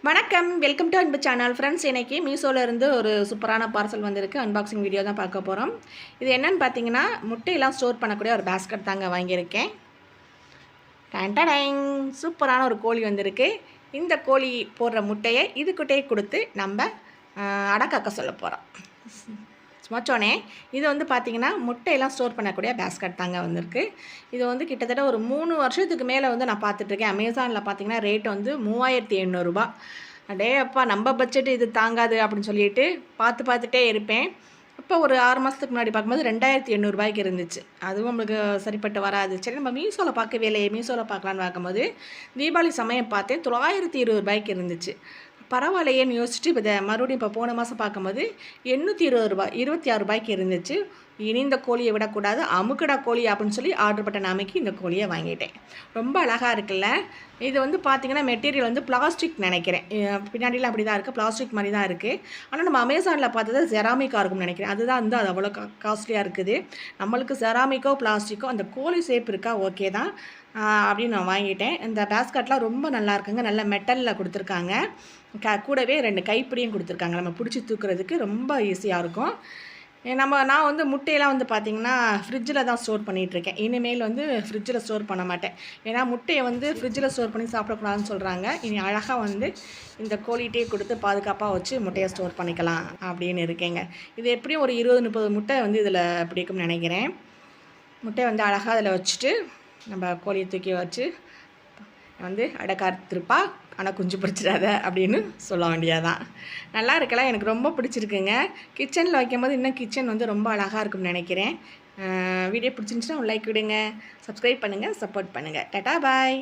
வணக்கம், welcome to அன்பு channel. Friends, இன்றைக்கி மீஷோலேருந்து ஒரு சூப்பரான பார்சல் வந்திருக்கு. அன்பாக்சிங் வீடியோ தான் பார்க்க போகிறோம். இது என்னென்னு பார்த்தீங்கன்னா, முட்டையெல்லாம் ஸ்டோர் பண்ணக்கூடிய ஒரு பேஸ்கெட் தாங்க வாங்கியிருக்கேன். டேன் சூப்பரான ஒரு கோழி வந்திருக்கு. இந்த கோழி போடுற முட்டையை இதுக்கிட்டே கொடுத்து நம்ம அடக்காக்க சொல்ல போகிறோம். சும்மாச்சோனே இது வந்து பார்த்திங்கன்னா முட்டையெல்லாம் ஸ்டோர் பண்ணக்கூடிய பேஸ்கெட் தாங்க வந்திருக்கு. இது வந்து கிட்டத்தட்ட ஒரு 3 வருஷத்துக்கு மேலே வந்து நான் பார்த்துட்ருக்கேன். அமேசானில் பார்த்திங்கன்னா ரேட் வந்து 3800 ரூபா. அடே அப்பா, நம்ம பட்ஜெட் இது தாங்காது அப்படின்னு சொல்லிட்டு பார்த்துட்டே இருப்பேன். இப்போ ஒரு 6 மாதத்துக்கு முன்னாடி பார்க்கும்போது 2800 ரூபாய்க்கு இருந்துச்சு. அதுவும் நம்மளுக்கு சரிப்பட்டு வராது. சரி, நம்ம மீஷோவில் பார்க்கவே இல்லையே, மீஷோவில் பார்க்கலான்னு பார்க்கும்போது தீபாவளி சமயம் பார்த்தேன் 920 ரூபாய்க்கு இருந்துச்சு. பரவாயில்லையேன்னு யோசிச்சுட்டு இப்போ மறுபடியும் இப்போ போன மாதம் பார்க்கும்போது 820 ரூபாய் 26 ரூபாய்க்கு இருந்துச்சு. இனி இந்த கோழியை விடக்கூடாது, அமுக்கடா கோழி அப்படின்னு சொல்லி ஆர்டர் பண்ண நாமைக்கு இந்த கோழியை வாங்கிட்டேன். ரொம்ப அழகாக இருக்குல்ல. இது வந்து பார்த்திங்கன்னா மெட்டீரியல் வந்து பிளாஸ்டிக் நினைக்கிறேன். பின்னாடிலாம் அப்படி தான் இருக்குது, பிளாஸ்டிக் மாதிரி தான் இருக்குது. ஆனால் நம்ம அமேசானில் பார்த்தது செராமிக்காக இருக்கும்னு நினைக்கிறேன். அதுதான் வந்து அது அவ்வளோ காஸ்ட்லியாக இருக்குது. நம்மளுக்கு செராமிக்கோ பிளாஸ்டிக்கோ அந்த கோழி ஷேப் இருக்கா, ஓகே தான் அப்படின்னு நான் வாங்கிட்டேன். இந்த பேஸ்கெட்லாம் ரொம்ப நல்லா இருக்குங்க. நல்ல மெட்டலில் கொடுத்துருக்காங்க. கூடவே 2 கைப்பிடியும் கொடுத்துருக்காங்க. நம்ம பிடிச்சி தூக்குறதுக்கு ரொம்ப ஈஸியாக இருக்கும். நான் வந்து முட்டையெல்லாம் வந்து பார்த்திங்கன்னா ஃப்ரிட்ஜில் தான் ஸ்டோர் பண்ணிகிட்ருக்கேன். இனிமேல் வந்து ஃப்ரிட்ஜில் ஸ்டோர் பண்ண மாட்டேன். ஏன்னா முட்டையை வந்து ஃப்ரிட்ஜில் ஸ்டோர் பண்ணி சாப்பிடக்கூடாதுன்னு சொல்கிறாங்க. இனி அழகாக வந்து இந்த கோழிகிட்டே கொடுத்து பாதுகாப்பாக வச்சு முட்டையை ஸ்டோர் பண்ணிக்கலாம் அப்படின்னு இருக்கேங்க. இது எப்படியும் ஒரு 20-30 முட்டை வந்து இதில் பிடிக்கும்னு நினைக்கிறேன். முட்டையை வந்து அழகாக அதில் வச்சுட்டு நம்ம கோழியை தூக்கி வச்சு வந்து அடக்காத்திருப்பா, ஆனால் குஞ்சு பிடிச்சிடாத அப்படின்னு சொல்ல வேண்டியதான். நல்லா இருக்கலாம், எனக்கு ரொம்ப பிடிச்சிருக்குங்க. கிச்சனில் வைக்கும்போது இன்னும் கிச்சன் வந்து ரொம்ப அழகாக இருக்கும்னு நினைக்கிறேன். வீடியோ பிடிச்சிருந்துச்சுன்னா ஒரு லைக் விடுங்க, சப்ஸ்கிரைப் பண்ணுங்கள், சப்போர்ட் பண்ணுங்கள். டாடா பாய்.